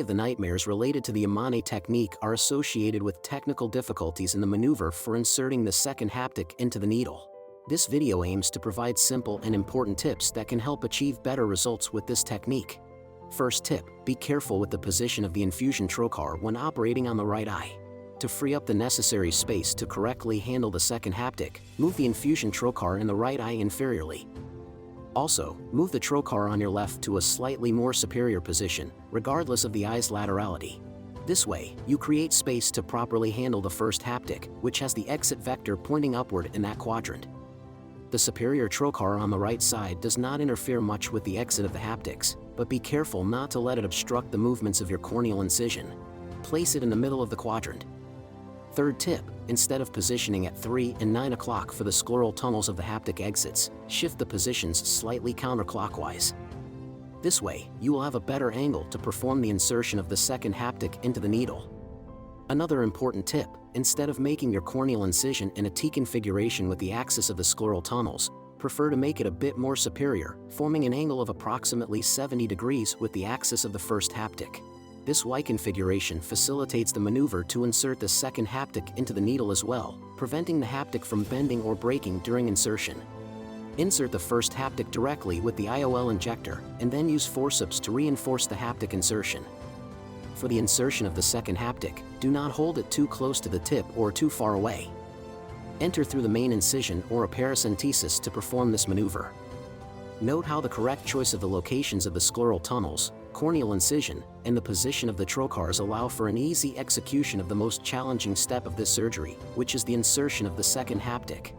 of the nightmares related to the Imane technique are associated with technical difficulties in the maneuver for inserting the second haptic into the needle. This video aims to provide simple and important tips that can help achieve better results with this technique. First tip, be careful with the position of the infusion trocar when operating on the right eye. To free up the necessary space to correctly handle the second haptic, move the infusion trocar in the right eye inferiorly. Also, move the trocar on your left to a slightly more superior position, regardless of the eye's laterality. This way, you create space to properly handle the first haptic, which has the exit vector pointing upward in that quadrant. The superior trocar on the right side does not interfere much with the exit of the haptics, but be careful not to let it obstruct the movements of your corneal incision. Place it in the middle of the quadrant. Third tip, instead of positioning at 3 and 9 o'clock for the scleral tunnels of the haptic exits, shift the positions slightly counterclockwise. This way, you will have a better angle to perform the insertion of the second haptic into the needle. Another important tip, instead of making your corneal incision in a T configuration with the axis of the scleral tunnels, prefer to make it a bit more superior, forming an angle of approximately 70 degrees with the axis of the first haptic. This Y configuration facilitates the maneuver to insert the second haptic into the needle as well, preventing the haptic from bending or breaking during insertion. Insert the first haptic directly with the IOL injector, and then use forceps to reinforce the haptic insertion. For the insertion of the second haptic, do not hold it too close to the tip or too far away. Enter through the main incision or a paracentesis to perform this maneuver. Note how the correct choice of the locations of the scleral tunnels, corneal incision, and the position of the trocars allow for an easy execution of the most challenging step of this surgery, which is the insertion of the second haptic.